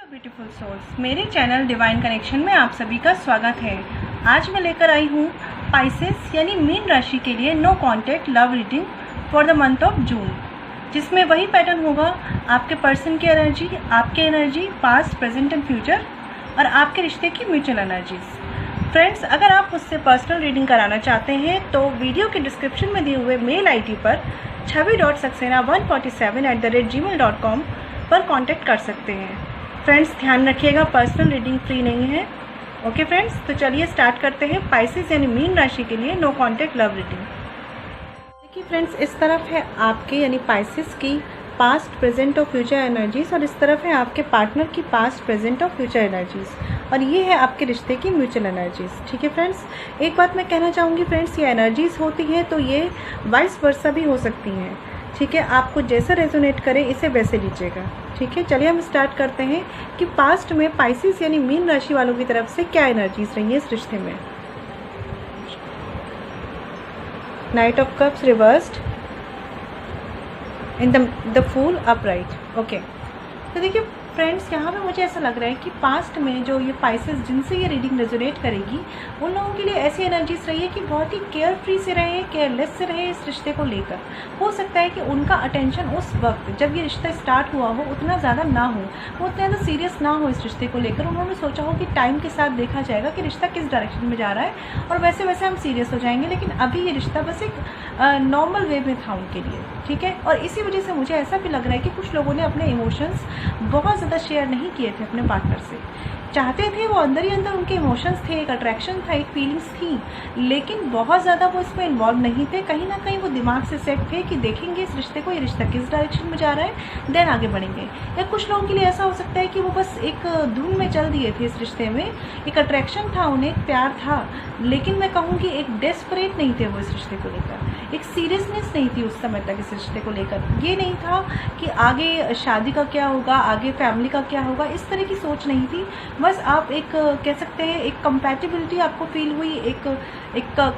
Beautiful souls, मेरे channel divine connection में आप सभी का स्वागत है। आज मैं लेकर आई हूँ पाइसेस यानी मीन राशि के लिए no contact love reading for the month of June, जिसमें वही पैटर्न होगा आपके पर्सन की एनर्जी, आपके energy, past, present and future और आपके रिश्ते की म्यूचुअल एनर्जीज। फ्रेंड्स, अगर आप मुझसे पर्सनल रीडिंग कराना चाहते हैं तो वीडियो के डिस्क्रिप्शन में दिए हुए मेल आईडी पर chavi.saxena147@gmail.com पर कांटेक्ट कर सकते हैं। फ्रेंड्स, ध्यान रखिएगा, पर्सनल रीडिंग फ्री नहीं है। ओके फ्रेंड्स, तो चलिए स्टार्ट करते हैं पाइसेस यानी मीन राशि के लिए नो कॉन्टैक्ट लव रीडिंग। देखिए फ्रेंड्स, इस तरफ है आपके यानी पाइसेस की पास्ट, प्रेजेंट और फ्यूचर एनर्जीज और इस तरफ है आपके पार्टनर की पास्ट, प्रेजेंट और फ्यूचर एनर्जीज और ये है आपके रिश्ते की म्यूचुअल एनर्जीज। ठीक है फ्रेंड्स, एक बात मैं कहना चाहूँगी फ्रेंड्स, ये एनर्जीज होती हैं तो ये वाइस वर्सा भी हो सकती हैं। ठीक है, आपको जैसा रेजोनेट करे इसे वैसे लीजिएगा। ठीक है, चलिए हम स्टार्ट करते हैं कि पास्ट में पाइसेस यानी मीन राशि वालों की तरफ से क्या एनर्जीज रही है इस रिश्ते में। Knight of cups reversed in the fool upright. Okay, तो देखिए फ्रेंड्स, यहाँ पे मुझे ऐसा लग रहा है कि पास्ट में जो ये पाइसेस जिनसे ये रीडिंग रेजोनेट करेगी उन लोगों के लिए ऐसी एनर्जीज रही है कि बहुत ही केयर फ्री से रहे, केयरलेस से रहे इस रिश्ते को लेकर। हो सकता है कि उनका अटेंशन उस वक्त जब ये रिश्ता स्टार्ट हुआ हो उतना ज़्यादा ना हो, वो उतना ज़्यादा सीरियस ना हो इस रिश्ते को लेकर। उन्होंने सोचा हो कि टाइम के साथ देखा जाएगा कि रिश्ता किस डायरेक्शन में जा रहा है और वैसे वैसे हम सीरियस हो जाएंगे, लेकिन अभी ये रिश्ता बस एक नॉर्मल वे में था उनके लिए। ठीक है, और इसी वजह से मुझे ऐसा भी लग रहा है कि कुछ लोगों ने अपने इमोशंस बहुत ज़्यादा शेयर नहीं किए थे अपने पार्टनर से। चाहते थे, वो अंदर ही अंदर उनके इमोशंस थे, एक अट्रैक्शन था, एक फीलिंग्स थी, लेकिन बहुत ज़्यादा वो इसमें इन्वॉल्व नहीं थे। कहीं ना कहीं वो दिमाग से सेट थे कि देखेंगे इस रिश्ते को, ये रिश्ता किस डायरेक्शन में जा रहा है, देन आगे बढ़ेंगे। या कुछ लोगों के लिए ऐसा हो सकता है कि वो बस एक धुन में चल दिए थे इस रिश्ते में, एक अट्रैक्शन था उन्हें, एक प्यार था, लेकिन मैं कहूँगी एक डेस्परेट नहीं थे वो इस रिश्ते को लेकर, एक सीरियसनेस नहीं थी उस समय तक इस रिश्ते को लेकर। ये नहीं था कि आगे शादी का क्या होगा, आगे फैमिली का क्या होगा, इस तरह की सोच नहीं थी। बस आप एक कह सकते हैं एक कंपैटिबिलिटी आपको फील हुई, एक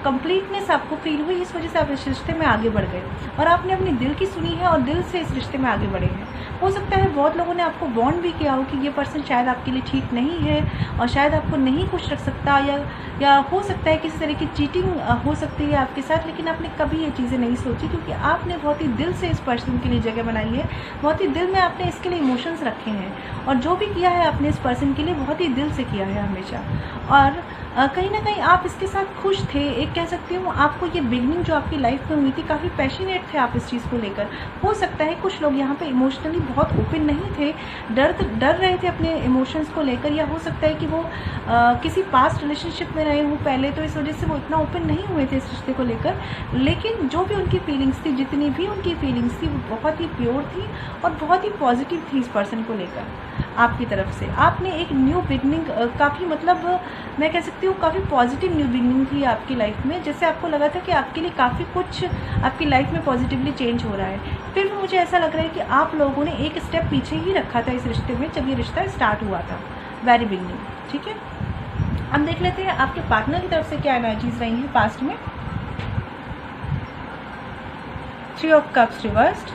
कंप्लीटनेस आपको फील हुई, इस वजह से आप इस रिश्ते में आगे बढ़ गए और आपने अपनी दिल की सुनी है और दिल से इस रिश्ते में आगे बढ़े हैं। हो सकता है बहुत लोगों ने आपको वार्न भी किया हो कि ये पर्सन शायद आपके लिए ठीक नहीं है और शायद आपको नहीं खुश रख सकता, या हो सकता है किसी तरह की चीटिंग हो सकती है आपके साथ, लेकिन आपने कभी ये चीज़ें नहीं सोची क्योंकि आपने बहुत ही दिल से इस पर्सन के लिए जगह बनाई है, बहुत ही दिल में आपने इसके लिए इमोशंस रखे हैं और जो भी किया है आपने इस पर्सन के लिए बहुत ही दिल से किया है हमेशा। और कहीं ना कहीं आप इसके साथ खुश थे, एक कह सकती हूँ आपको ये बिगनिंग जो आपकी लाइफ में हुई थी, काफ़ी पैशनेट थे आप इस चीज़ को लेकर। हो सकता है कुछ लोग यहाँ पे इमोशनली बहुत ओपन नहीं थे, डर रहे थे अपने इमोशंस को लेकर, या हो सकता है कि वो किसी पास्ट रिलेशनशिप में रहे हों पहले, तो इस वजह से वो इतना ओपन नहीं हुए थे इस रिश्ते को लेकर। लेकिन जो भी उनकी फीलिंग्स थी, जितनी भी उनकी फीलिंग्स थी, वो बहुत ही प्योर थी और बहुत ही पॉजिटिव थी इस पर्सन को लेकर आपकी तरफ से। आपने एक न्यू बिगनिंग, काफ़ी मतलब मैं कह सकती हूँ काफ़ी पॉजिटिव न्यू बिगनिंग थी आपकी लाइफ में, जैसे आपको लगा था कि आपके लिए काफ़ी कुछ आपकी लाइफ में पॉजिटिवली चेंज हो रहा है। फिर भी मुझे ऐसा लग रहा है कि आप लोगों ने एक स्टेप पीछे ही रखा था इस रिश्ते में जब ये रिश्ता स्टार्ट हुआ था, वेरी बिगनिंग। ठीक है, अब देख लेते हैं आपके पार्टनर की तरफ से क्या एनर्जीज रही हैं पास्ट में। 3 of cups reversed,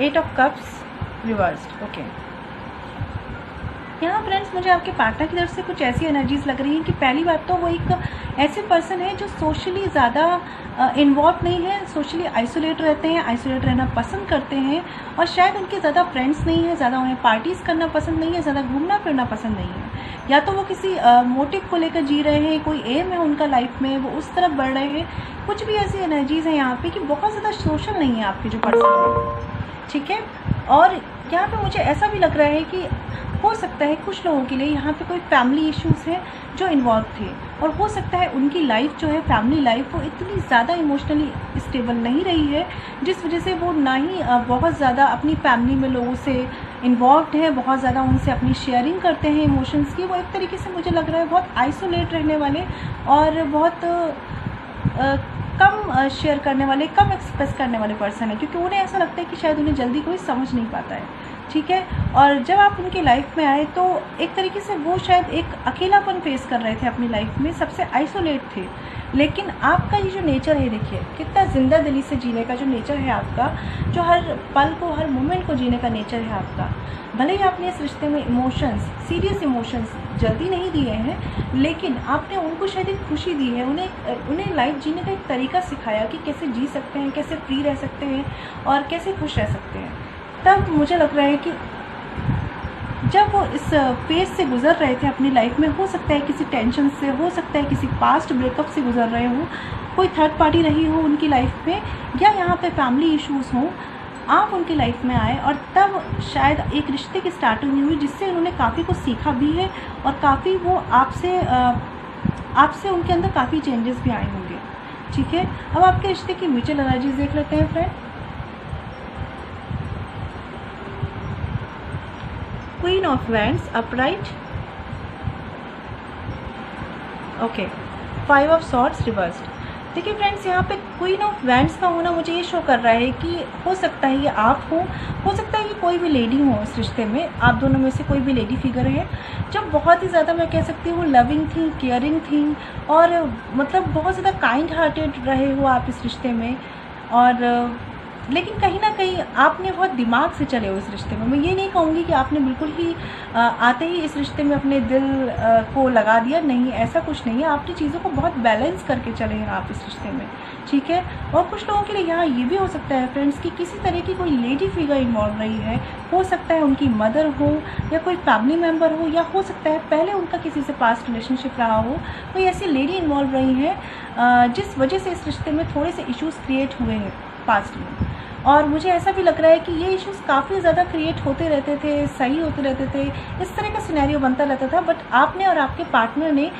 8 of cups reversed. Okay, यहाँ फ्रेंड्स मुझे आपके पार्टनर की तरफ से कुछ ऐसी एनर्जीज लग रही हैं कि पहली बात तो वो एक ऐसे पर्सन है जो सोशली ज़्यादा इन्वॉल्व नहीं है, सोशली आइसोलेट रहते हैं, आइसोलेट रहना पसंद करते हैं और शायद उनके ज़्यादा फ्रेंड्स नहीं है, ज़्यादा उन्हें पार्टीज़ करना पसंद नहीं है, ज़्यादा घूमना फिरना पसंद नहीं है, या तो वो किसी मोटिव को लेकर जी रहे हैं, कोई एम है उनका लाइफ में, वो उस तरफ बढ़ रहे हैं। कुछ भी ऐसी एनर्जीज़ हैं यहाँ पे कि बहुत ज़्यादा सोशल नहीं है आपके जो पर्सन है। ठीक है, और यहाँ पे मुझे ऐसा भी लग रहा है कि हो सकता है कुछ लोगों के लिए यहाँ पे कोई फैमिली इश्यूज़ हैं जो इन्वॉल्व थे और हो सकता है उनकी लाइफ जो है, फैमिली लाइफ, वो इतनी ज़्यादा इमोशनली स्टेबल नहीं रही है, जिस वजह से वो ना ही बहुत ज़्यादा अपनी फैमिली में लोगों से इन्वॉल्व है, बहुत ज़्यादा उनसे अपनी शेयरिंग करते हैं इमोशंस की। वो एक तरीके से मुझे लग रहा है बहुत आइसोलेट रहने वाले और बहुत कम शेयर करने वाले, कम एक्सप्रेस करने वाले पर्सन है, क्योंकि उन्हें ऐसा लगता है कि शायद उन्हें जल्दी कोई समझ नहीं पाता है, ठीक है। और जब आप उनकी लाइफ में आए तो एक तरीके से वो शायद एक अकेलापन फेस कर रहे थे अपनी लाइफ में, सबसे आइसोलेट थे। लेकिन आपका ये जो नेचर है, देखिए कितना ज़िंदा दिली से जीने का जो नेचर है आपका, जो हर पल को, हर मोमेंट को जीने का नेचर है आपका। भले ही आपने इस रिश्ते में इमोशंस, सीरियस इमोशंस जल्दी नहीं दिए हैं, लेकिन आपने उनको शायद एक खुशी दी है, उन्हें लाइफ जीने का एक तरीका सिखाया कि कैसे जी सकते हैं, कैसे फ्री रह सकते हैं और कैसे खुश रह सकते हैं। तब मुझे लग रहा है कि जब वो इस फेज से गुज़र रहे थे अपनी लाइफ में, हो सकता है किसी टेंशन से, हो सकता है किसी पास्ट ब्रेकअप से गुज़र रहे हों, कोई थर्ड पार्टी रही हो उनकी लाइफ में, या यहाँ पे फैमिली इश्यूज़ हों, आप उनकी लाइफ में आए और तब शायद एक रिश्ते की स्टार्टिंग हुई जिससे उन्होंने काफ़ी कुछ सीखा भी है और काफ़ी वो आपसे उनके अंदर काफ़ी चेंजेस भी आए होंगे, ठीक है। अब आपके रिश्ते की म्यूचुअल एनर्जीज देख लेते हैं friend. Queen of wands upright, okay, 5 of swords reversed. देखिए फ्रेंड्स, यहाँ पे क्वीन ऑफ वैंड्स का होना मुझे ये शो कर रहा है कि हो सकता है ये आप हो सकता है कि कोई भी लेडी हो इस रिश्ते में, आप दोनों में से कोई भी लेडी फिगर है जो बहुत ही ज़्यादा, मैं कह सकती हूँ, लविंग थी, केयरिंग थी और मतलब बहुत ज़्यादा काइंड हार्टेड रहे हो आप इस रिश्ते में। और लेकिन कहीं ना कहीं आपने बहुत दिमाग से चले हो इस रिश्ते में। मैं ये नहीं कहूँगी कि आपने बिल्कुल ही आते ही इस रिश्ते में अपने दिल को लगा दिया, नहीं, ऐसा कुछ नहीं है। आपने चीज़ों को बहुत बैलेंस करके चले हैं आप इस रिश्ते में, ठीक है। और कुछ लोगों के लिए यहाँ ये भी हो सकता है फ्रेंड्स कि किसी तरह की कोई लेडी फिगर इन्वॉल्व रही है, हो सकता है उनकी मदर हो या कोई फैमिली मेम्बर हो, या हो सकता है पहले उनका किसी से पास्ट रिलेशनशिप रहा हो, कोई ऐसी लेडी इन्वॉल्व रही है जिस वजह से इस रिश्ते में थोड़े से इश्यूज़ क्रिएट हुए हैं पास्ट में। और मुझे ऐसा भी लग रहा है कि ये इश्यूज़ काफ़ी ज़्यादा क्रिएट होते रहते थे, सही होते रहते थे, इस तरह का सिनेरियो बनता रहता था, बट आपने और आपके पार्टनर ने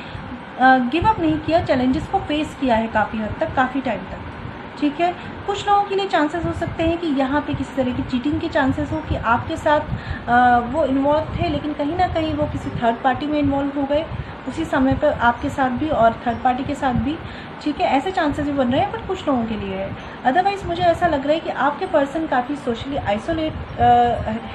गिव अप नहीं किया, चैलेंजेस को फेस किया है काफ़ी हद तक, काफ़ी टाइम तक, ठीक है। कुछ लोगों के लिए चांसेस हो सकते हैं कि यहाँ पे किसी तरह की चीटिंग के चांसेस हो कि आपके साथ वो इन्वॉल्व थे, लेकिन कहीं ना कहीं वो किसी थर्ड पार्टी में इन्वॉल्व हो गए उसी समय पर, आपके साथ भी और थर्ड पार्टी के साथ भी, ठीक है। ऐसे चांसेस भी बन रहे हैं, बट कुछ लोगों के लिए है। अदरवाइज़ मुझे ऐसा लग रहा है कि आपके पर्सन काफ़ी सोशली आइसोलेट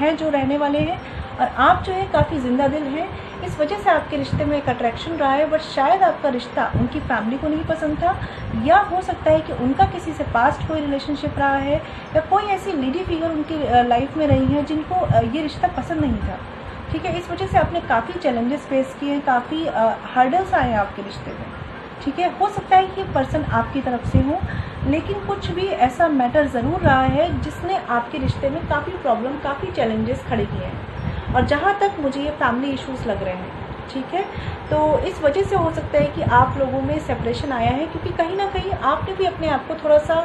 हैं जो रहने वाले हैं, और आप जो है काफ़ी ज़िंदा दिल हैं। इस वजह से आपके रिश्ते में एक अट्रैक्शन रहा है, बट शायद आपका रिश्ता उनकी फैमिली को नहीं पसंद था, या हो सकता है कि उनका किसी से पास्ट कोई रिलेशनशिप रहा है, या कोई ऐसी लेडी फिगर उनकी लाइफ में रही है जिनको ये रिश्ता पसंद नहीं था, ठीक है। इस वजह से आपने काफ़ी चैलेंजेस फेस किए हैं, काफ़ी हर्डल्स आए हैं आपके रिश्ते में, ठीक है। हो सकता है कि ये पर्सन आपकी तरफ से हो, लेकिन कुछ भी ऐसा मैटर ज़रूर रहा है जिसने आपके रिश्ते में काफ़ी प्रॉब्लम, काफ़ी चैलेंजेस खड़े किए हैं, और जहाँ तक मुझे ये फैमिली इश्यूज़ लग रहे हैं, ठीक है। तो इस वजह से हो सकता है कि आप लोगों में सेपरेशन आया है, क्योंकि कहीं ना कहीं आपने भी अपने आप को थोड़ा सा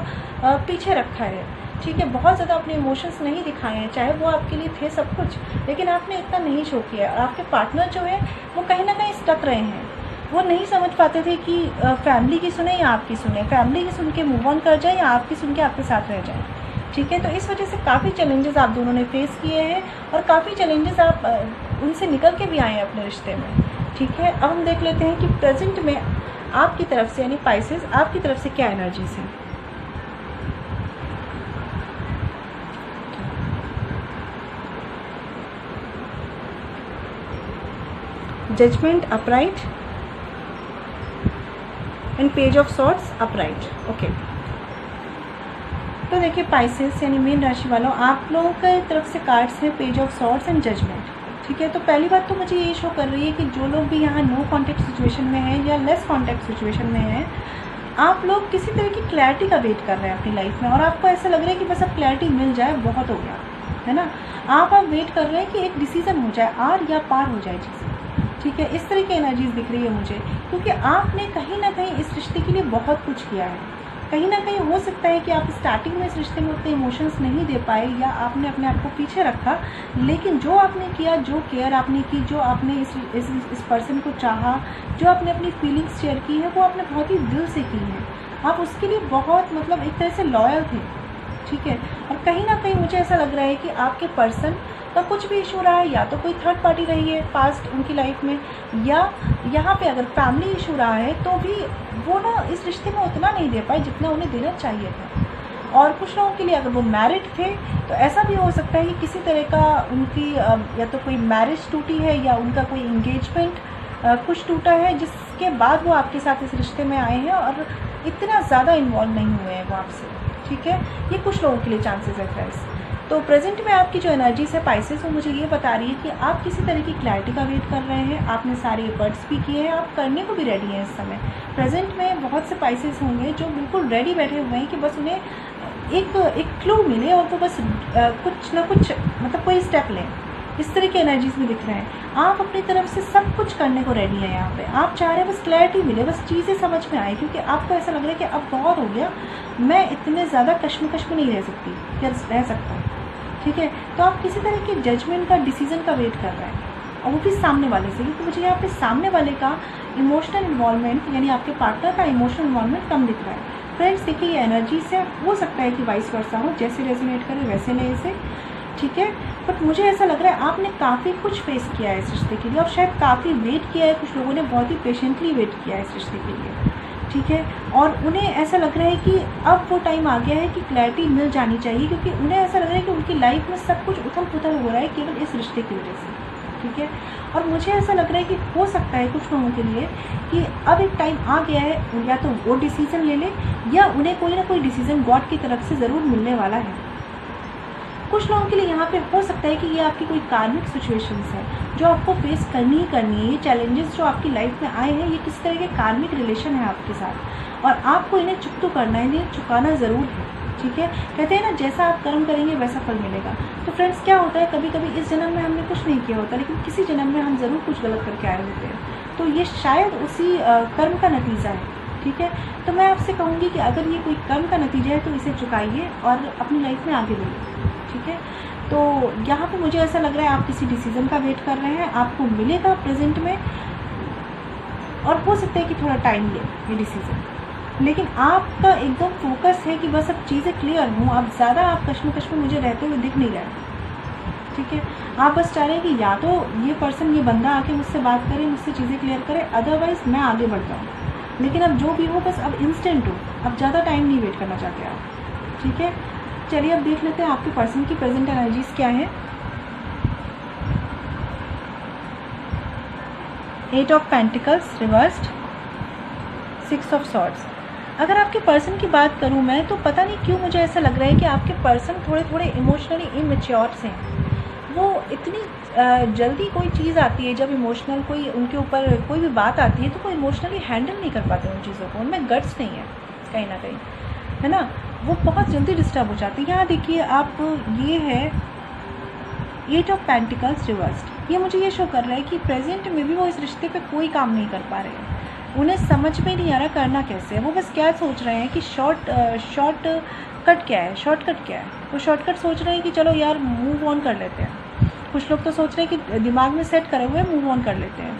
पीछे रखा है, ठीक है। बहुत ज़्यादा अपने इमोशंस नहीं दिखाए हैं, चाहे वो आपके लिए थे सब कुछ, लेकिन आपने इतना नहीं शो किया है। और आपके पार्टनर जो है वो कहीं ना कहीं स्टक रहे हैं, वो नहीं समझ पाते थे कि फैमिली की सुने या आपकी सुने, फैमिली की सुन के मूव ऑन कर जाए या आपकी सुन के आपके साथ रह जाए, ठीक है। तो इस वजह से काफ़ी चैलेंजेस आप दोनों ने फेस किए हैं, और काफ़ी चैलेंजेस आप उनसे निकल के भी आए हैं अपने रिश्ते में, ठीक है। अब हम देख लेते हैं कि प्रेजेंट में आपकी तरफ से, यानी पाइसेस, आपकी तरफ से क्या एनर्जीज हैं। Judgement upright and page of swords upright, okay. तो देखिए पाइसेस यानी मीन राशि वालों, आप लोगों की तरफ से कार्ड्स हैं page of swords and judgement, ठीक है। तो पहली बात तो मुझे ये शो कर रही है कि जो लोग भी यहाँ नो कॉन्टैक्ट सिचुएशन में हैं या लेस कॉन्टैक्ट सिचुएशन में हैं, आप लोग किसी तरह की क्लैरिटी का वेट कर रहे हैं अपनी लाइफ में, और आपको ऐसा लग रहा है कि बस अब क्लैरिटी मिल जाए, बहुत हो गया है ना। आप वेट कर रहे हैं कि एक डिसीज़न हो जाए, आर या पार हो जाए चीज़ें, ठीक है। इस तरह की एनर्जीज दिख रही है मुझे, क्योंकि आपने कहीं ना कहीं इस रिश्ते के लिए बहुत कुछ किया है। कहीं ना कहीं हो सकता है कि आप स्टार्टिंग में इस रिश्ते में उतने इमोशंस नहीं दे पाए, या आपने अपने आप को पीछे रखा, लेकिन जो आपने किया, जो केयर आपने की, जो आपने इस पर्सन को चाहा, जो आपने अपनी फीलिंग्स शेयर की है, वो आपने बहुत ही दिल से की है। आप उसके लिए बहुत, मतलब एक तरह से लॉयल थे, ठीक है। और कहीं ना कहीं मुझे ऐसा लग रहा है कि आपके पर्सन का कुछ भी इशू रहा है, या तो कोई थर्ड पार्टी रही है पास्ट उनकी लाइफ में, या यहाँ पे अगर फैमिली इशू रहा है तो भी वो ना इस रिश्ते में उतना नहीं दे पाए जितना उन्हें देना चाहिए था। और कुछ लोगों के लिए अगर वो मैरिड थे तो ऐसा भी हो सकता है कि किसी तरह का उनकी या तो कोई मैरिज टूटी है या उनका कोई इंगेजमेंट कुछ टूटा है, जिसके बाद वो आपके साथ इस रिश्ते में आए हैं और इतना ज़्यादा इन्वॉल्व नहीं हुए हैं वो आपसे, ठीक है। ये कुछ लोगों के लिए चांसेस है फ्रेंड्स। तो प्रेजेंट में आपकी जो एनर्जीज है पाइसेस, वो मुझे ये बता रही है कि आप किसी तरह की क्लैरिटी का वेट कर रहे हैं। आपने सारे एफर्ट्स भी किए हैं, आप करने को भी रेडी हैं इस समय। प्रेजेंट में बहुत से पाइसेस होंगे जो बिल्कुल रेडी बैठे हुए हैं कि बस उन्हें एक क्लू मिले और वो बस कुछ ना कुछ मतलब कोई स्टेप लें। इस तरह की एनर्जीज में दिख रहे हैं। आप अपनी तरफ से सब कुछ करने को रेडी हैं। यहाँ पे आप चाह रहे हैं बस क्लैरिटी मिले, बस चीज़ें समझ में आए, क्योंकि आपको ऐसा लग रहा है कि अब बहुत हो गया, मैं इतने ज़्यादा कश्मकश में नहीं रह सकती या रह सकता, ठीक है। तो आप किसी तरह के जजमेंट का, डिसीजन का वेट कर रहे हैं, और वो भी सामने वाले से, क्योंकि मुझे यहाँ पे सामने वाले का इमोशनल इन्वॉल्वमेंट यानी आपके पार्टनर का इमोशनल इन्वॉल्वमेंट कम दिख रहा है। फ्रेंड्स देखिए, ये एनर्जी से हो सकता है कि वाइस वर्सा हो, जैसे रेजोनेट करे वैसे ले इसे, ठीक है। बट मुझे ऐसा लग रहा है आपने काफ़ी कुछ फेस किया है इस रिश्ते के लिए, और शायद काफ़ी वेट किया है। कुछ लोगों ने बहुत ही पेशेंटली वेट किया है इस रिश्ते के लिए, ठीक है। और उन्हें ऐसा लग रहा है कि अब वो टाइम आ गया है कि क्लैरिटी मिल जानी चाहिए, क्योंकि उन्हें ऐसा लग रहा है कि उनकी लाइफ में सब कुछ उथल पुथल हो रहा है केवल इस रिश्ते की वजह से, ठीक है। और मुझे ऐसा लग रहा है कि हो सकता है कुछ लोगों के लिए कि अब एक टाइम आ गया है, या तो वो डिसीज़न ले ले या उन्हें कोई ना कोई डिसीज़न गॉड की तरफ से ज़रूर मिलने वाला है। कुछ लोगों के लिए यहाँ पे हो सकता है कि ये आपकी कोई कार्मिक सिचुएशंस है जो आपको फेस करनी ही करनी है। ये चैलेंजेस जो आपकी लाइफ में आए हैं, ये किस तरह के कार्मिक रिलेशन है आपके साथ, और आपको इन्हें चुप तो करना है, इन्हें चुकाना ज़रूर है, ठीक है। कहते हैं ना, जैसा आप कर्म करेंगे वैसा फल मिलेगा। तो फ्रेंड्स क्या होता है, कभी कभी इस जन्म में हमने कुछ नहीं किया होता, लेकिन किसी जन्म में हम ज़रूर कुछ गलत करके आए होते हैं। तो ये शायद उसी कर्म का नतीजा है, ठीक है। तो मैं आपसे कहूँगी कि अगर ये कोई कर्म का नतीजा है तो इसे चुकाइए और अपनी लाइफ में आगे बढ़िए, ठीक है। तो यहाँ पे मुझे ऐसा लग रहा है आप किसी डिसीज़न का वेट कर रहे हैं, आपको मिलेगा प्रेजेंट में, और हो सकता है कि थोड़ा टाइम ले ये डिसीज़न, लेकिन आपका एकदम फोकस है कि बस अब चीज़ें क्लियर हों। अब ज़्यादा आप कश्मकश में मुझे रहते हुए दिख नहीं रहे, ठीक है। आप बस चाह रहे हैं कि या तो ये पर्सन, ये बंदा आके मुझसे बात करे, मुझसे चीज़ें क्लियर करे, अदरवाइज़ मैं आगे बढ़ जाऊँ। लेकिन अब जो भी हो बस अब इंस्टेंट हो, अब ज़्यादा टाइम नहीं वेट करना चाहते आप, ठीक है। चलिए अब देख लेते हैं आपके पर्सन की प्रेजेंट एनर्जीज क्या है। 8 of pentacles reversed, 6 of swords. अगर आपके पर्सन की बात करूं मैं, तो पता नहीं क्यों मुझे ऐसा लग रहा है कि आपके पर्सन थोड़े थोड़े इमोशनली इमेच्योर हैं। वो इतनी जल्दी कोई चीज़ आती है, जब इमोशनल कोई उनके ऊपर कोई भी बात आती है तो वो इमोशनली हैंडल नहीं कर पाते उन चीज़ों को, उनमें गट्स नहीं है कहीं ना कहीं, है ना। वो बहुत जल्दी डिस्टर्ब हो जाते हैं। यहाँ देखिए आप, ये है 8 ऑफ पेंटिकल्स रिवर्स्ड। ये मुझे ये शो कर रहा है कि प्रेजेंट में भी वो इस रिश्ते पे कोई काम नहीं कर पा रहे हैं। उन्हें समझ में नहीं आ रहा करना कैसे है। वो बस क्या सोच रहे हैं कि शॉर्टकट क्या है, शॉर्टकट क्या है। वो शॉर्टकट सोच रहे हैं कि चलो यार मूव ऑन कर लेते हैं। कुछ लोग तो सोच रहे हैं कि दिमाग में सेट करे हुए मूव ऑन कर लेते हैं,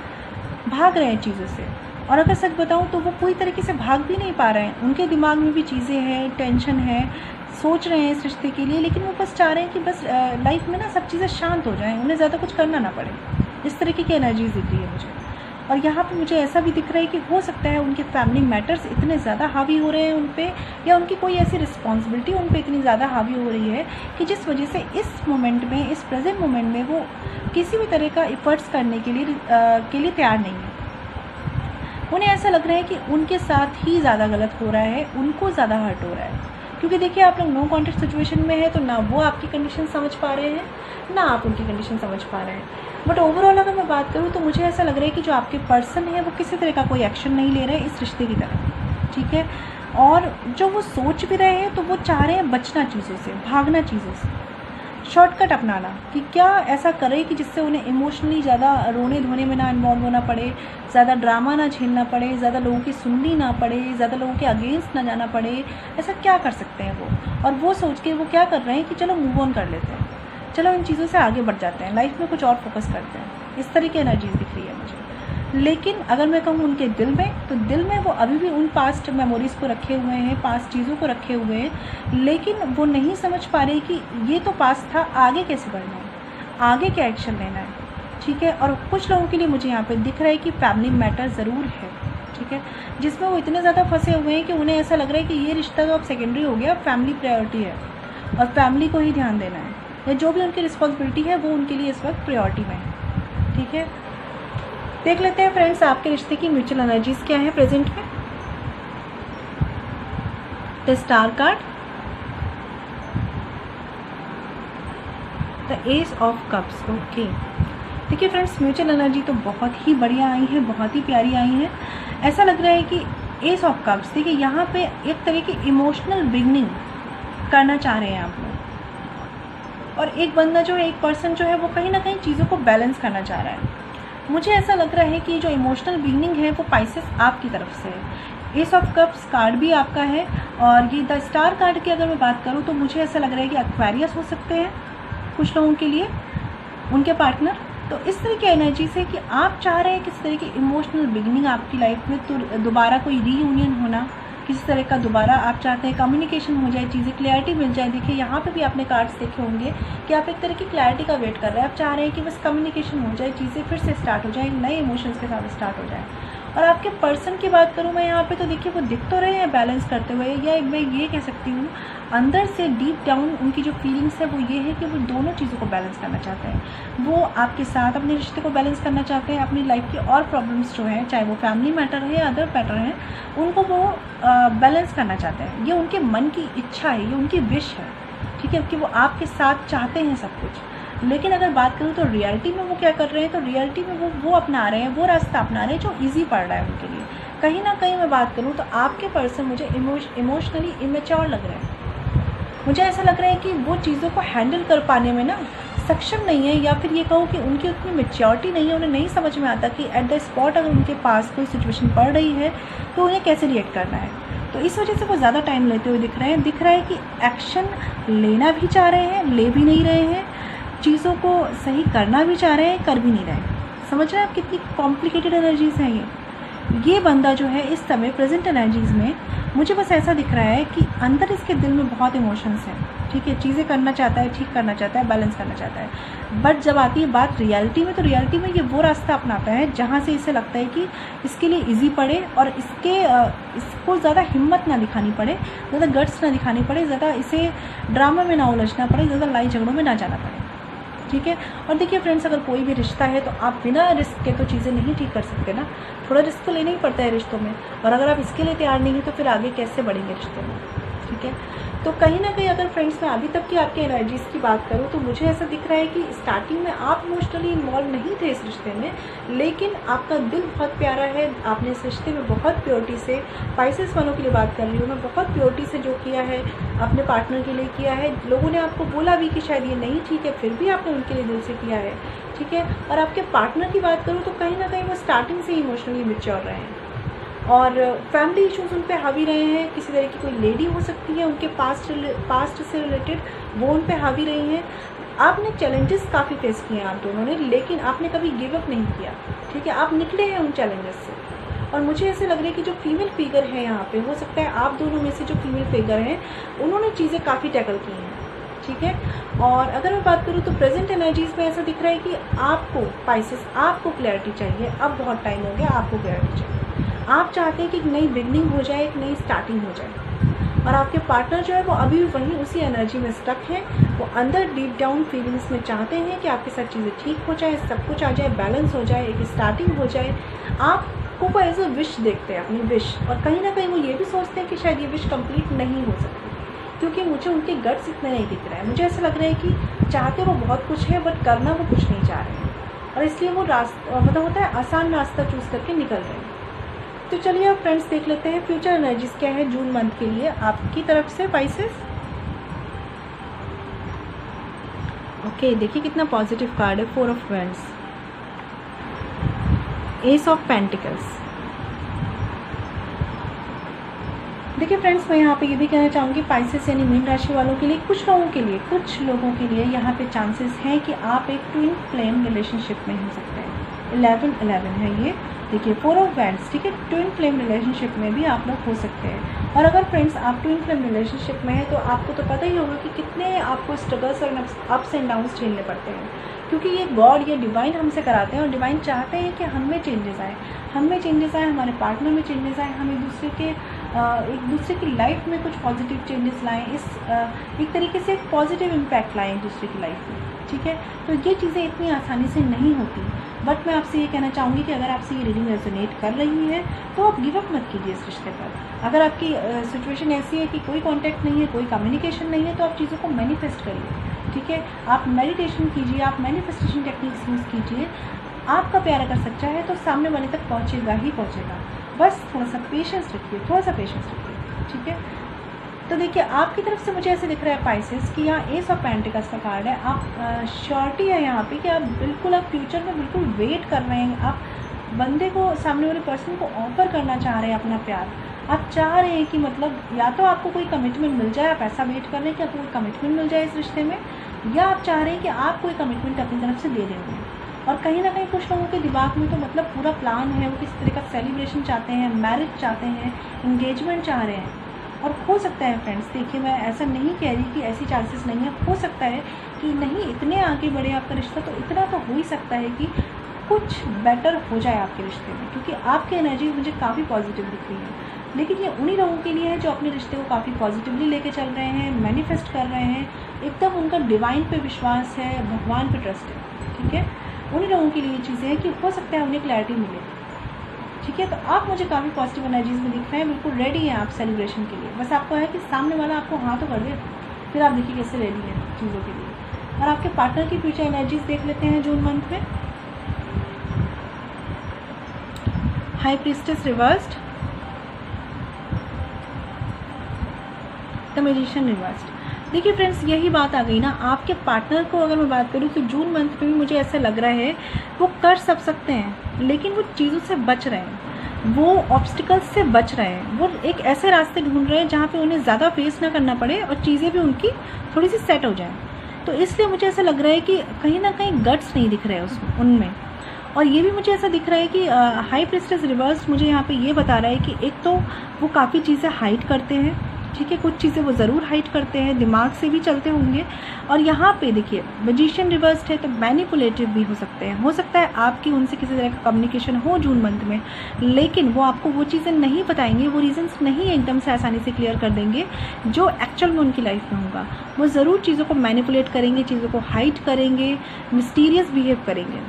भाग रहे हैं चीज़ों से। और अगर सच बताऊं तो वो कोई तरीके से भाग भी नहीं पा रहे हैं, उनके दिमाग में भी चीज़ें हैं, टेंशन है, सोच रहे हैं इस रिश्ते के लिए, लेकिन वो बस चाह रहे हैं कि बस लाइफ में ना सब चीज़ें शांत हो जाएं, उन्हें ज़्यादा कुछ करना ना पड़े। इस तरीके की एनर्जीज दिख रही है मुझे। और यहाँ पे मुझे ऐसा भी दिख रहा है कि हो सकता है उनके फैमिली मैटर्स इतने ज़्यादा हावी हो रहे हैं उन पर, या उनकी कोई ऐसी रिस्पॉन्सिबिलिटी उन पर इतनी ज़्यादा हावी हो रही है कि जिस वजह से इस मोमेंट में, इस प्रेजेंट मोमेंट में वो किसी भी तरह का एफर्ट्स करने के लिए तैयार नहीं है। उन्हें ऐसा लग रहा है कि उनके साथ ही ज़्यादा गलत हो रहा है, उनको ज़्यादा हर्ट हो रहा है। क्योंकि देखिए आप लोग नो कॉन्टेक्ट सिचुएशन में है, तो ना वो आपकी कंडीशन समझ पा रहे हैं, ना आप उनकी कंडीशन समझ पा रहे हैं। बट ओवरऑल अगर मैं बात करूँ तो मुझे ऐसा लग रहा है कि जो आपके पर्सन है वो किसी तरह का कोई एक्शन नहीं ले रहे हैं इस रिश्ते की तरफ, ठीक है। और जो वो सोच भी रहे हैं तो वो चाह रहे हैं बचना चीज़ों से, भागना चीज़ों से, शॉर्टकट अपनाना, कि क्या ऐसा करें कि जिससे उन्हें इमोशनली ज़्यादा रोने धोने में ना इन्वॉल्व होना पड़े, ज़्यादा ड्रामा ना झेलना पड़े, ज़्यादा लोगों की सुननी ना पड़े, ज़्यादा लोगों के अगेंस्ट ना जाना पड़े। ऐसा क्या कर सकते हैं वो, और वो सोच के वो क्या कर रहे हैं कि चलो मूव ऑन कर लेते हैं, चलो इन चीज़ों से आगे बढ़ जाते हैं, लाइफ में कुछ और फोकस करते हैं। इस तरह की एनर्जीज दिख रही है मुझे। लेकिन अगर मैं कहूँ उनके दिल में, तो दिल में वो अभी भी उन पास्ट मेमोरीज़ को रखे हुए हैं, पास्ट चीज़ों को रखे हुए हैं, लेकिन वो नहीं समझ पा रहे कि ये तो पास्ट था, आगे कैसे बढ़ना है, आगे क्या एक्शन लेना है। ठीक है। और कुछ लोगों के लिए मुझे यहाँ पे दिख रहा है कि फैमिली मैटर ज़रूर है। ठीक है। जिसमें वो इतने ज़्यादा फंसे हुए हैं कि उन्हें ऐसा लग रहा है कि ये रिश्ता तो अब सेकेंडरी हो गया, अब फैमिली प्रायोरिटी है और फैमिली को ही ध्यान देना है, या जो भी उनकी रिस्पॉन्सिबिलिटी है वो उनके लिए इस वक्त प्रायोरिटी में है। ठीक है। देख लेते हैं फ्रेंड्स आपके रिश्ते की म्यूचुअल एनर्जीज क्या है प्रेजेंट में। The star card, the S of cups. Okay, देखिए फ्रेंड्स म्यूचुअल एनर्जी तो बहुत ही बढ़िया आई है, बहुत ही प्यारी आई है। ऐसा लग रहा है कि एस ऑफ कप्स, देखिए यहाँ पे एक तरह की इमोशनल बिगनिंग करना चाह रहे हैं आप लोग, और एक बंदा जो है, एक पर्सन जो है वो कहीं ना कहीं चीज़ों को बैलेंस करना चाह रहा है। मुझे ऐसा लग रहा है कि जो इमोशनल बिगनिंग है वो पाइसेस आपकी तरफ से है। एस ऑफ कप्स कार्ड भी आपका है, और ये द स्टार कार्ड की अगर मैं बात करूँ तो मुझे ऐसा लग रहा है कि एक्वेरियस हो सकते हैं कुछ लोगों के लिए, उनके पार्टनर। तो इस तरह की एनर्जी से कि आप चाह रहे हैं किसी तरह की इमोशनल बिगनिंग आपकी लाइफ में, तो दोबारा कोई रीयूनियन होना किसी तरह का, दोबारा आप चाहते हैं कम्युनिकेशन हो जाए, चीज़ें क्लैरिटी मिल जाए। देखिए यहाँ पे भी आपने कार्ड्स देखे होंगे कि आप एक तरह की क्लैरिटी का वेट कर रहे हैं, आप चाह रहे हैं कि बस कम्युनिकेशन हो जाए, चीज़ें फिर से स्टार्ट हो जाए, नए इमोशंस के साथ स्टार्ट हो जाए। और आपके पर्सन की बात करूँ मैं यहाँ पे, तो देखिए वो दिख तो रहे हैं बैलेंस करते हुए, या मैं ये कह सकती हूँ अंदर से डीप डाउन उनकी जो फीलिंग्स है वो ये है कि वो दोनों चीज़ों को बैलेंस करना चाहते हैं। वो आपके साथ अपने रिश्ते को बैलेंस करना चाहते हैं, अपनी लाइफ की और प्रॉब्लम्स जो हैं, चाहे वो फैमिली मैटर है या अदर मैटर हैं, उनको वो बैलेंस करना चाहते हैं। ये उनके मन की इच्छा है, ये उनकी विश है। ठीक है, कि वो आपके साथ चाहते हैं सब कुछ। लेकिन अगर बात करूँ तो रियलिटी में वो क्या कर रहे हैं, तो रियलिटी में वो अपना रहे हैं, वो रास्ता अपना रहे हैं जो ईजी पड़ रहा है उनके लिए। कहीं ना कहीं मैं बात करूँ तो आपके पर्सन मुझे इमोशनली इमेच्योर लग रहे हैं। मुझे ऐसा लग रहा है कि वो चीज़ों को हैंडल कर पाने में ना सक्षम नहीं है, या फिर ये कहूँ कि उनकी उतनी मैच्योरिटी नहीं है, उन्हें नहीं समझ में आता कि एट द स्पॉट अगर उनके पास कोई सिचुएशन पड़ रही है तो उन्हें कैसे रिएक्ट करना है। तो इस वजह से वो ज़्यादा टाइम लेते हुए दिख रहा है कि एक्शन लेना भी चाह रहे हैं, ले भी नहीं रहे हैं, चीज़ों को सही करना भी चाह रहे हैं, कर भी नहीं रहे हैं। समझ रहे हैं आप कितनी कॉम्प्लिकेटेड एनर्जीज़ हैं ये बंदा जो है इस समय प्रेजेंट एनर्जीज़ में, मुझे बस ऐसा दिख रहा है कि अंदर इसके दिल में बहुत इमोशंस हैं। ठीक है, चीज़ें करना चाहता है, ठीक करना चाहता है, बैलेंस करना चाहता है, बट जब आती है बात रियलिटी में, तो रियलिटी में ये वो रास्ता अपनाता है जहाँ से इसे लगता है कि इसके लिए इजी पड़े और इसको ज़्यादा हिम्मत ना दिखानी पड़े, ज़्यादा गट्स ना दिखानी पड़े, ज़्यादा इसे ड्रामा में ना उलझना पड़े, ज़्यादा लड़ाई झगड़ों में ना जाना पड़े। ठीक है। और देखिए फ्रेंड्स, अगर कोई भी रिश्ता है तो आप बिना रिस्क के तो चीज़ें नहीं ठीक कर सकते ना, थोड़ा रिस्क तो लेना ही पड़ता है रिश्तों में, और अगर आप इसके लिए तैयार नहीं हैं तो फिर आगे कैसे बढ़ेंगे रिश्ते में। ठीक है। तो कहीं ना कहीं अगर फ्रेंड्स मैं अभी तक की आपके एनर्जीज़ की बात करूँ तो मुझे ऐसा दिख रहा है कि स्टार्टिंग में आप इमोशनली इन्वॉल्व नहीं थे इस रिश्ते में, लेकिन आपका दिल बहुत प्यारा है, आपने इस रिश्ते में बहुत प्योरिटी से, पाइसेस वालों के लिए बात कर रही हूँ मैं, बहुत प्योरिटी से जो किया है अपने पार्टनर के लिए किया है। लोगों ने आपको बोला भी कि शायद ये नहीं ठीक है, फिर भी आपने उनके लिए दिल से किया है। ठीक है। और आपके पार्टनर की बात करूँ तो कहीं ना कहीं वो स्टार्टिंग से इमोशनली मैच्योर रहे हैं, और फैमिली इशूज़ उन पे हावी रहे हैं। किसी तरह की कोई लेडी हो सकती है उनके पास्ट से रिलेटेड, वो उन पे हावी रही हैं। आपने चैलेंजेस काफ़ी फेस किए हैं आप दोनों ने, लेकिन आपने कभी गिव अप नहीं किया। ठीक है, आप निकले हैं उन चैलेंजेस से। और मुझे ऐसे लग रहा है कि जो फीमेल फिगर है यहाँ पे, हो सकता है आप दोनों में से जो फीमेल फिगर हैं उन्होंने चीज़ें काफ़ी टैकल की हैं। ठीक है। और अगर मैं बात करूँ तो प्रेजेंट एनर्जीज़ में ऐसा दिख रहा है कि आपको पाइसेस, आपको क्लैरिटी चाहिए। अब बहुत टाइम हो गया, आपको क्लैरिटी चाहिए। आप चाहते हैं कि एक नई बिगनिंग हो जाए, एक नई स्टार्टिंग हो जाए, और आपके पार्टनर जो है वो अभी भी वहीं उसी एनर्जी में स्टक है। वो अंदर डीप डाउन फीलिंग्स में चाहते हैं कि आपके साथ चीज़ें ठीक हो जाए, सब कुछ आ जाए, बैलेंस हो जाए, एक स्टार्टिंग हो जाए। आपको वो एज अ विश देखते हैं, अपनी विश, और कहीं ना कहीं वो ये भी सोचते हैं कि शायद ये विश कंप्लीट नहीं हो सकती, क्योंकि मुझे उनके गट्स इतने नहीं दिख रहे हैं। मुझे ऐसा लग रहा है कि चाहते वो बहुत कुछ है बट करना वो कुछ नहीं चाह रहे हैं, और इसलिए वो रास्ता मतलब होता है आसान रास्ता चूज़ करके निकल रहे हैं। तो चलिए अब फ्रेंड्स देख लेते हैं फ्यूचर एनर्जीज क्या है जून मंथ के लिए आपकी तरफ से पाइसेस। ओके, देखिए कितना पॉजिटिव कार्ड है, 4 of wands, S of pentacles. देखिए फ्रेंड्स, मैं यहाँ पे ये भी कहना चाहूँगी पाइसेस यानी मीन राशि वालों के लिए, कुछ लोगों के लिए यहाँ पे चांसेस हैं कि आप एक ट्विन फ्लेम रिलेशनशिप में हो सकते हैं। 11-11 है ये, देखिए 4 ऑफ वैंड्स, ठीक है, ट्विन फ्लेम रिलेशनशिप में भी आप लोग हो सकते हैं। और अगर फ्रेंड्स आप ट्विन फ्लेम रिलेशनशिप में हैं तो आपको तो पता ही होगा कि कितने आपको स्ट्रगल्स और अप्स एंड डाउन्स झेलने पड़ते हैं, क्योंकि ये गॉड, ये डिवाइन हमसे कराते हैं और डिवाइन चाहते हैं कि हम में चेंजेस आए, हमारे पार्टनर में चेंजेस आए, हम एक दूसरे की लाइफ में कुछ पॉजिटिव चेंजेस लाएँ, एक तरीके से एक पॉजिटिव इम्पैक्ट लाएँ एक दूसरे की लाइफ में, ठीक है। तो ये चीज़ें इतनी आसानी से नहीं होती, बट मैं आपसे ये कहना चाहूँगी कि अगर आपसे ये रीडिंग रेजोनेट कर रही है तो आप गिव अप मत कीजिए इस रिश्ते पर। अगर आपकी सिचुएशन ऐसी है कि कोई कांटेक्ट नहीं है, कोई कम्युनिकेशन नहीं है, तो आप चीज़ों को मैनिफेस्ट करिए, ठीक है। आप मेडिटेशन कीजिए, आप मैनिफेस्टेशन टेक्निक्स यूज़ कीजिए। आपका प्यार अगर सच्चा है तो सामने वाले तक पहुँचेगा ही पहुँचेगा। बस थोड़ा सा पेशेंस रखिए, ठीक है। तो देखिए आपकी तरफ से मुझे ऐसे दिख रहा है पाइसेस कि यहाँ एस ऑफ पेंटिकल्स का कार्ड है। आप श्योरिटी है यहाँ पे कि आप फ्यूचर में बिल्कुल वेट कर रहे हैं, आप बंदे को, सामने वाले पर्सन को ऑफर करना चाह रहे हैं अपना प्यार। आप चाह रहे हैं कि मतलब या तो आपको कोई कमिटमेंट मिल जाए, आप ऐसा वेट कर रहे हैं कि आपको कोई कमिटमेंट मिल जाए इस रिश्ते में, या आप चाह रहे हैं कि आप कोई कमिटमेंट अपनी तरफ से दे देंगे। और कहीं ना कहीं कुछ लोगों के दिमाग में तो मतलब पूरा प्लान है, वो किस तरह का सेलिब्रेशन चाहते हैं, मैरिज चाहते हैं, इंगेजमेंट चाह रहे हैं। और हो सकता है फ्रेंड्स, देखिए मैं ऐसा नहीं कह रही कि ऐसी चांसेस नहीं है, हो सकता है कि नहीं इतने आगे बढ़े आपका रिश्ता, तो इतना तो हो ही सकता है कि कुछ बेटर हो जाए आपके रिश्ते में, क्योंकि आपकी एनर्जी मुझे काफ़ी पॉजिटिव दिख रही है। लेकिन ये उन्हीं लोगों के लिए है जो अपने रिश्ते को काफ़ी पॉजिटिवली लेके चल रहे हैं, मैनिफेस्ट कर रहे हैं, एकदम उनका डिवाइन पे विश्वास है, भगवान पे ट्रस्ट है, ठीक है। उन्हीं लोगों के लिए ये चीज़ें हैं कि हो सकता है उन्हें क्लैरिटी मिले, ठीक है। तो आप मुझे काफ़ी पॉजिटिव एनर्जीज में दिख रहे हैं, बिल्कुल रेडी हैं आप सेलिब्रेशन के लिए। बस आपको है कि सामने वाला आपको हाँ तो कर दे, फिर आप देखिए कैसे रेडी हैं चीज़ों के लिए। और आपके पार्टनर की फ्यूचर एनर्जीज देख लेते हैं जून मंथ में। High priestess reversed, the magician reversed. देखिए फ्रेंड्स यही बात आ गई ना, आपके पार्टनर को अगर मैं बात करूँ तो जून मंथ में भी मुझे ऐसा लग रहा है वो कर सब सकते हैं, लेकिन वो चीज़ों से बच रहे हैं, वो ऑब्स्टिकल्स से बच रहे हैं, वो एक ऐसे रास्ते ढूंढ रहे हैं जहाँ पे उन्हें ज़्यादा फेस ना करना पड़े और चीज़ें भी उनकी थोड़ी सी सेट हो जाएं। तो इसलिए मुझे ऐसा लग रहा है कि कहीं ना कहीं गट्स नहीं दिख रहे हैं उनमें। और ये भी मुझे ऐसा दिख रहा है कि हाई प्रीस्टेस रिवर्स मुझे यहाँ पे ये बता रहा है कि एक तो वो काफ़ी चीज़ें हाइड करते हैं, ठीक है, कुछ चीज़ें वो ज़रूर हाइड करते हैं, दिमाग से भी चलते होंगे। और यहाँ पे देखिए मैजिशियन रिवर्स्ड है, तो मैनिपुलेटिव भी हो सकते हैं। हो सकता है आपकी उनसे किसी तरह का कम्युनिकेशन हो जून मंथ में, लेकिन वो आपको वो चीज़ें नहीं बताएंगे, वो रीजंस नहीं एकदम से आसानी से क्लियर कर देंगे जो एक्चुअल में उनकी लाइफ में होगा। वो ज़रूर चीज़ों को मैनिपुलेट करेंगे, चीज़ों को हाइड करेंगे, मिस्टीरियस बिहेव करेंगे।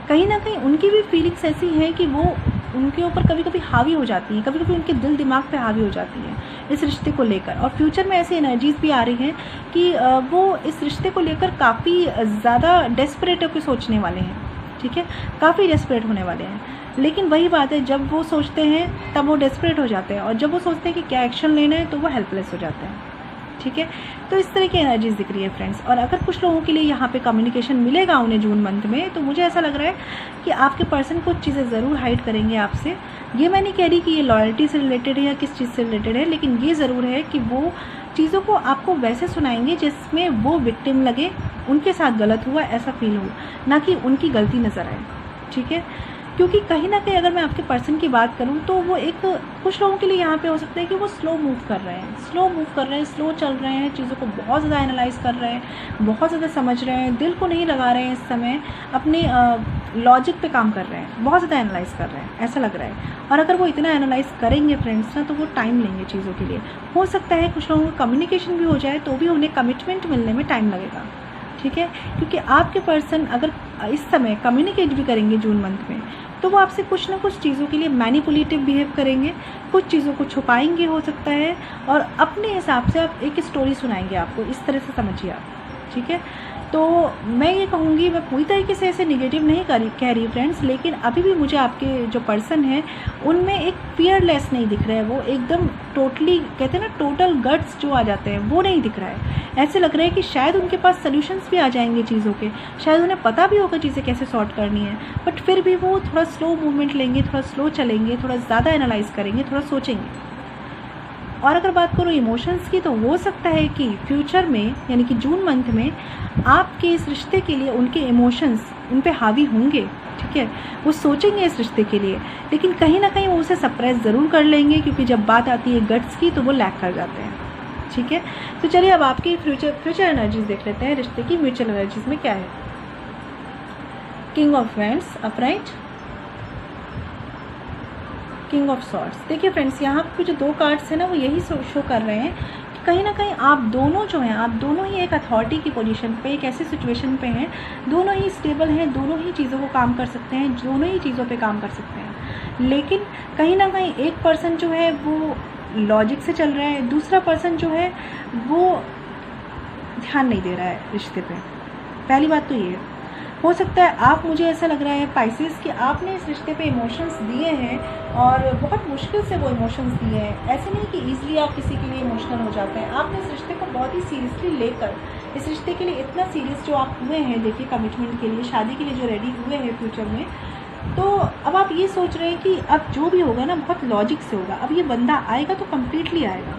कहीं ना कहीं उनकी भी फीलिंग्स ऐसी हैं कि वो उनके ऊपर कभी कभी हावी हो जाती हैं, कभी कभी उनके दिल दिमाग पे हावी हो जाती हैं इस रिश्ते को लेकर। और फ्यूचर में ऐसी एनर्जीज भी आ रही हैं कि वो इस रिश्ते को लेकर काफ़ी ज़्यादा डेस्परेट होकर सोचने वाले हैं, ठीक है, काफ़ी डेस्परेट होने वाले हैं। लेकिन वही बात है, जब वो सोचते हैं तब वो डेस्परेट हो जाते हैं, और जब वो सोचते हैं कि क्या एक्शन लेना है तो वो हेल्पलेस हो जाते हैं, ठीक है। तो इस तरह की एनर्जीज दिख रही है फ्रेंड्स। और अगर कुछ लोगों के लिए यहाँ पे कम्युनिकेशन मिलेगा उन्हें जून मंथ में, तो मुझे ऐसा लग रहा है कि आपके पर्सन कुछ चीज़ें ज़रूर हाइड करेंगे आपसे। ये मैं नहीं कह रही कि ये लॉयल्टी से रिलेटेड है या किस चीज़ से रिलेटेड है, लेकिन ये ज़रूर है कि वो चीज़ों को आपको वैसे सुनाएंगे जिसमें वो विक्टिम लगे, उनके साथ गलत हुआ ऐसा फील हो, ना कि उनकी गलती नज़र आए, ठीक है। क्योंकि कहीं ना कहीं अगर मैं आपके पर्सन की बात करूं तो वो एक, कुछ लोगों के लिए यहाँ पे हो सकता है कि वो स्लो मूव कर रहे हैं, स्लो चल रहे हैं, चीज़ों को बहुत ज़्यादा एनालाइज कर रहे हैं, बहुत ज़्यादा समझ रहे हैं, दिल को नहीं लगा रहे हैं इस समय, अपने लॉजिक पे काम कर रहे हैं, बहुत ज़्यादा एनालाइज कर रहे हैं ऐसा लग रहा है। और अगर वो इतना एनालाइज करेंगे फ्रेंड्स ना, तो वो टाइम लेंगे चीज़ों के लिए। हो सकता है कुछ लोगों का कम्युनिकेशन भी हो जाए तो भी उन्हें कमिटमेंट मिलने में टाइम लगेगा, ठीक है। क्योंकि आपके पर्सन अगर इस समय कम्युनिकेट भी करेंगे जून मंथ में, तो वो आपसे कुछ ना कुछ चीज़ों के लिए मैनिपुलेटिव बिहेव करेंगे, कुछ चीज़ों को छुपाएंगे हो सकता है, और अपने हिसाब से आप एक स्टोरी सुनाएंगे आपको, इस तरह से समझिए आप, ठीक है। तो मैं ये कहूँगी, मैं पूरी तरीके से ऐसे निगेटिव नहीं कह रही फ्रेंड्स, लेकिन अभी भी मुझे आपके जो पर्सन है उनमें एक फियरलेस नहीं दिख रहा है, वो एकदम टोटली, कहते हैं ना टोटल गट्स जो आ जाते हैं, वो नहीं दिख रहा है। ऐसे लग रहा है कि शायद उनके पास सॉल्यूशंस भी आ जाएंगे चीज़ों के, शायद उन्हें पता भी होगा चीज़ें कैसे सॉर्ट करनी है, बट फिर भी वो थोड़ा स्लो मूवमेंट लेंगे, थोड़ा स्लो चलेंगे, थोड़ा ज़्यादा एनालाइज करेंगे, थोड़ा सोचेंगे, और अगर बात करूँ इमोशंस की, तो हो सकता है कि फ्यूचर में यानी कि जून मंथ में आपके इस रिश्ते के लिए उनके इमोशंस उन पे हावी होंगे, ठीक है। वो सोचेंगे इस रिश्ते के लिए, लेकिन कहीं ना कहीं वो उसे सप्रेस ज़रूर कर लेंगे, क्योंकि जब बात आती है गट्स की तो वो लैक कर जाते हैं, ठीक है। तो चलिए अब आपकी फ्यूचर एनर्जीज देख लेते हैं, रिश्ते की म्यूचुअल एनर्जीज में क्या है। King of wands upright, king of swords. देखिए फ्रेंड्स, यहाँ पे जो 2 कार्ड्स हैं ना, वो यही शो कर रहे हैं कि कहीं ना कहीं आप दोनों जो हैं, आप दोनों ही एक अथॉरिटी की पोजीशन पे, एक ऐसी सिचुएशन पे हैं, दोनों ही स्टेबल हैं, दोनों ही चीज़ों को काम कर सकते हैं, दोनों ही चीज़ों पे काम कर सकते हैं। लेकिन कहीं ना कहीं एक पर्सन जो है वो लॉजिक से चल रहा है, दूसरा पर्सन जो है वो ध्यान नहीं दे रहा है रिश्ते पे। पहली बात तो ये है। हो सकता है आप, मुझे ऐसा लग रहा है पाइसेस कि आपने इस रिश्ते पे इमोशंस दिए हैं और बहुत मुश्किल से वो इमोशंस दिए हैं। ऐसे नहीं कि ईजिली आप किसी के लिए इमोशनल हो जाते हैं, आपने इस रिश्ते को बहुत ही सीरियसली लेकर, इस रिश्ते के लिए इतना सीरियस जो आप हुए हैं, देखिए कमिटमेंट के लिए, शादी के लिए जो रेडी हुए हैं फ्यूचर में, तो अब आप ये सोच रहे हैं कि अब जो भी होगा ना बहुत लॉजिक से होगा। अब ये बंदा आएगा तो कम्प्लीटली आएगा,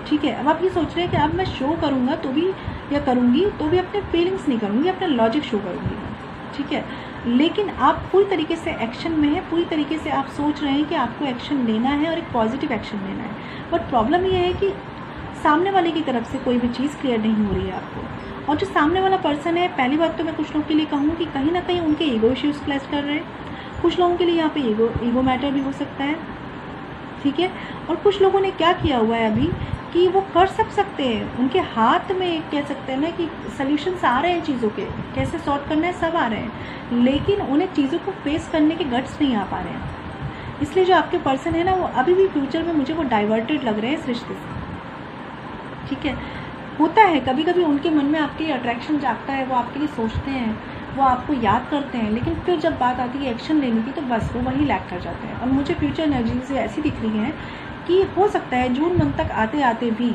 ठीक है। अब आप ये सोच रहे हैं कि अब मैं शो करूँगा तो भी, या करूँगी तो भी अपने फीलिंग्स नहीं करूँगी, अपना लॉजिक शो करूँगी, ठीक है। लेकिन आप पूरी तरीके से एक्शन में हैं, पूरी तरीके से आप सोच रहे हैं कि आपको एक्शन लेना है और एक पॉजिटिव एक्शन लेना है। बट प्रॉब्लम ये है कि सामने वाले की तरफ से कोई भी चीज़ क्लियर नहीं हो रही है आपको। और जो सामने वाला पर्सन है, पहली बात तो मैं कुछ लोगों के लिए कहूँ कि कहीं ना कहीं उनके ईगो इश्यूज़ क्लैश कर रहे हैं। कुछ लोगों के लिए यहाँ पे ईगो मैटर भी हो सकता है, ठीक है। और कुछ लोगों ने क्या किया हुआ है अभी कि वो कर सकते हैं, उनके हाथ में कह सकते हैं ना कि सल्यूशंस आ रहे हैं चीज़ों के, कैसे सॉर्ट करना है सब आ रहे हैं, लेकिन उन्हें चीज़ों को फेस करने के गट्स नहीं आ पा रहे हैं। इसलिए जो आपके पर्सन है ना, वो अभी भी फ्यूचर में मुझे वो डाइवर्टेड लग रहे हैं इस रिश्ते से, ठीक है। होता है कभी कभी उनके मन में आपके लिए अट्रैक्शन जागता है, वो आपके लिए सोचते हैं, वो आपको याद करते हैं, लेकिन फिर जब बात आती है एक्शन लेने की तो बस वो वहीं लैक कर जाते हैं। और मुझे फ्यूचर एनर्जी से ऐसी दिख रही है कि हो सकता है जून मंथ तक आते आते भी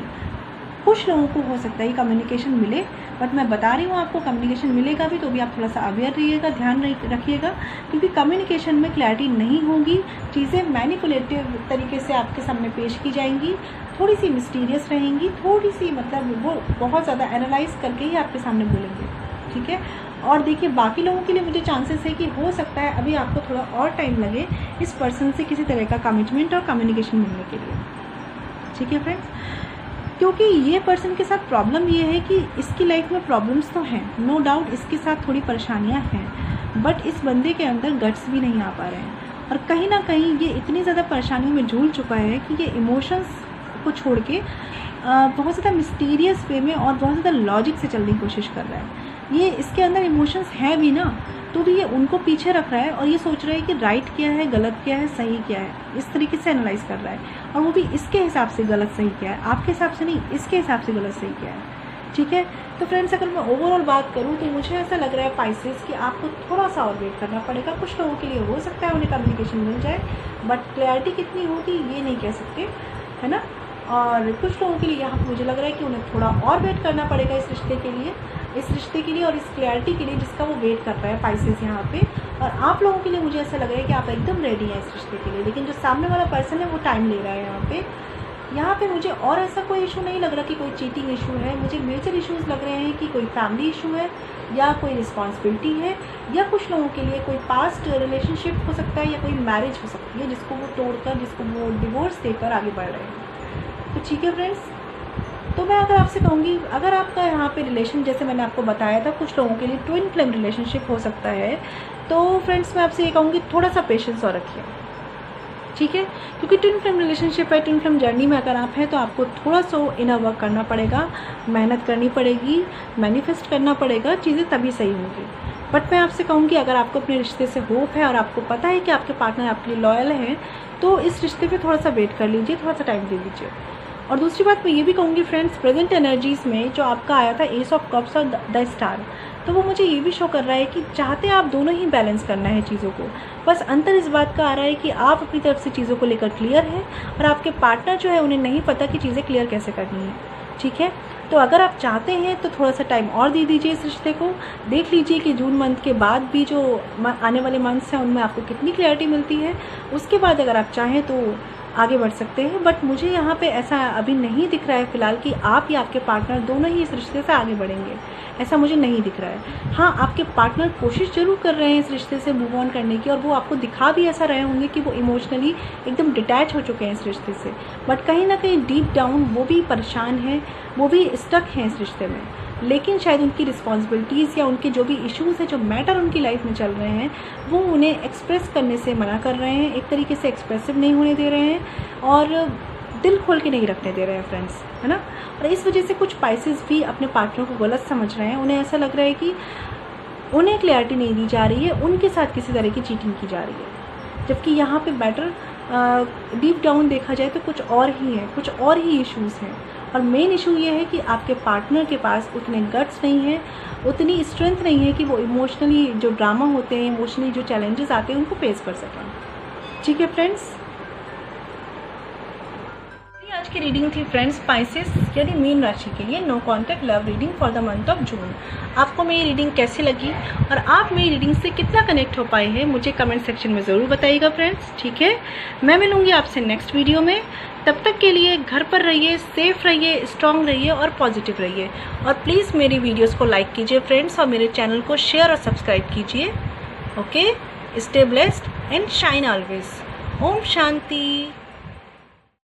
कुछ लोगों को हो सकता है कम्युनिकेशन मिले। बट मैं बता रही हूँ आपको, कम्युनिकेशन मिलेगा भी तो भी आप थोड़ा सा अवेयर रहिएगा, ध्यान रखिएगा, क्योंकि कम्युनिकेशन में क्लैरिटी नहीं होगी, चीज़ें मैनिपुलेटिव तरीके से आपके सामने पेश की जाएंगी, थोड़ी सी मिस्टीरियस रहेंगी, थोड़ी सी मतलब वो बहुत ज़्यादा एनालाइज करके ही आपके सामने बोलेंगे, ठीक है। और देखिए बाकी लोगों के लिए मुझे चांसेस है कि हो सकता है अभी आपको थोड़ा और टाइम लगे इस पर्सन से किसी तरह का कमिटमेंट और कम्युनिकेशन मिलने के लिए, ठीक है फ्रेंड्स। क्योंकि ये पर्सन के साथ प्रॉब्लम ये है कि इसकी लाइफ में प्रॉब्लम्स तो हैं, नो डाउट इसके साथ थोड़ी परेशानियां हैं, बट इस बंदे के अंदर गट्स भी नहीं आ पा रहे हैं। और कहीं ना कहीं ये इतनी ज़्यादा परेशानियों में झूल चुका है कि ये इमोशंस को छोड़ के बहुत ज़्यादा मिस्टीरियस वे में और बहुत ज़्यादा लॉजिक से चलने की कोशिश कर रहा है। ये इसके अंदर इमोशंस हैं भी ना, तो भी ये उनको पीछे रख रहा है और ये सोच रहा है कि राइट क्या है, गलत क्या है, सही क्या है, इस तरीके से एनालाइज कर रहा है। और वो भी इसके हिसाब से गलत सही क्या है, आपके हिसाब से नहीं, इसके हिसाब से गलत सही क्या है, ठीक है। तो फ्रेंड्स अगर मैं ओवरऑल बात करूँ तो मुझे ऐसा लग रहा है पाइसेस कि आपको थोड़ा सा और वेट करना पड़ेगा। कुछ लोगों के लिए हो सकता है उन्हें कम्युनिकेशन मिल जाए, बट क्लैरिटी कितनी होगी ये नहीं कह सकते, है ना। और कुछ लोगों के लिए यहाँ पर मुझे लग रहा है कि उन्हें थोड़ा और वेट करना पड़ेगा इस रिश्ते के लिए और इस क्लैरिटी के लिए जिसका वो वेट कर रहा है पाइसेस यहाँ पे। और आप लोगों के लिए मुझे ऐसा लग रहा है कि आप एकदम रेडी हैं इस रिश्ते के लिए, लेकिन जो सामने वाला पर्सन है वो टाइम ले रहा है यहाँ पे मुझे और ऐसा कोई इशू नहीं लग रहा कि कोई चीटिंग इशू है। मुझे मेजर इश्यूज़ लग रहे हैं कि कोई फैमिली इशू है या कोई रिस्पॉन्सिबिलिटी है, या कुछ लोगों के लिए कोई पास्ट रिलेशनशिप हो सकता है या कोई मैरिज हो सकती है जिसको वो तोड़कर, जिसको वो डिवोर्स देकर आगे बढ़ रहे हैं। तो ठीक है फ्रेंड्स, तो मैं अगर आपसे कहूँगी, अगर आपका यहाँ पे रिलेशन जैसे मैंने आपको बताया था कुछ लोगों के लिए ट्विन फ्लेम रिलेशनशिप हो सकता है, तो फ्रेंड्स मैं आपसे ये कहूँगी थोड़ा सा पेशेंस और रखिए, ठीक है। क्योंकि ट्विन फ्लेम रिलेशनशिप है, ट्विन फ्लेम जर्नी में अगर आप हैं तो आपको थोड़ा सा इनर वर्क करना पड़ेगा, मेहनत करनी पड़ेगी, मैनिफेस्ट करना पड़ेगा, चीज़ें तभी सही होंगी। बट मैं आपसे कहूँगी अगर आपको अपने रिश्ते से होप है और आपको पता है कि आपके पार्टनर आपके लिए लॉयल है, तो इस रिश्ते पे थोड़ा सा वेट कर लीजिए, थोड़ा सा टाइम दे दीजिए। और दूसरी बात मैं ये भी कहूँगी फ्रेंड्स, प्रेजेंट एनर्जीज़ में जो आपका आया था एस ऑफ कप्स और द स्टार, तो वो मुझे ये भी शो कर रहा है कि चाहते आप दोनों ही बैलेंस करना है चीज़ों को, बस अंतर इस बात का आ रहा है कि आप अपनी तरफ से चीज़ों को लेकर क्लियर है और आपके पार्टनर जो है उन्हें नहीं पता कि चीज़ें क्लियर कैसे करनी है, ठीक है। तो अगर आप चाहते हैं तो थोड़ा सा टाइम और दे दीजिए इस रिश्ते को, देख लीजिए कि जून मंथ के बाद भी जो आने वाले मंथ्स हैं उनमें आपको कितनी क्लैरिटी मिलती है। उसके बाद अगर आप चाहें तो आगे बढ़ सकते हैं। बट मुझे यहाँ पे ऐसा अभी नहीं दिख रहा है फ़िलहाल कि आप या आपके पार्टनर दोनों ही इस रिश्ते से आगे बढ़ेंगे, ऐसा मुझे नहीं दिख रहा है। हाँ, आपके पार्टनर कोशिश ज़रूर कर रहे हैं इस रिश्ते से मूव ऑन करने की, और वो आपको दिखा भी ऐसा रहे होंगे कि वो इमोशनली एकदम डिटैच हो चुके हैं इस रिश्ते से, बट कहीं ना कहीं डीप डाउन वो भी परेशान हैं, वो भी स्टक हैं इस रिश्ते में। लेकिन शायद उनकी रिस्पॉन्सिबिलिटीज़ या उनके जो भी इश्यूज़ हैं, जो मैटर उनकी लाइफ में चल रहे हैं, वो उन्हें एक्सप्रेस करने से मना कर रहे हैं, एक तरीके से एक्सप्रेसिव नहीं होने दे रहे हैं और दिल खोल के नहीं रखने दे रहे हैं फ्रेंड्स, है ना। और इस वजह से कुछ पाइसेस भी अपने पार्टनर को गलत समझ रहे हैं। उन्हें ऐसा लग रहा है कि उन्हें क्लैरिटी नहीं दी जा रही है, उनके साथ किसी तरह की चीटिंग की जा रही है, जबकि यहाँ पे मैटर डीप डाउन देखा जाए तो कुछ और ही है, कुछ और ही इश्यूज़ हैं। और मेन इशू ये है कि आपके पार्टनर के पास उतने गट्स नहीं है, उतनी स्ट्रेंथ नहीं है कि वो इमोशनली जो ड्रामा होते हैं, इमोशनली जो चैलेंजेस आते हैं, उनको फेस कर सकें। ठीक है फ्रेंड्स, आज की रीडिंग थी फ्रेंड्स स्पाइसेस यानी मीन राशि के लिए no contact love reading for the month of June. आपको मेरी रीडिंग कैसी लगी और आप मेरी रीडिंग से कितना कनेक्ट हो पाए हैं, मुझे कमेंट सेक्शन में ज़रूर बताइएगा फ्रेंड्स। ठीक है, मैं मिलूंगी आपसे नेक्स्ट वीडियो में। तब तक के लिए घर पर रहिए, सेफ रहिए, स्ट्रांग रहिए और पॉजिटिव रहिए। और प्लीज़ मेरी वीडियोज़ को लाइक कीजिए फ्रेंड्स, और मेरे चैनल को शेयर और सब्सक्राइब कीजिए। Okay, stay blessed and shine always. ओम शांति।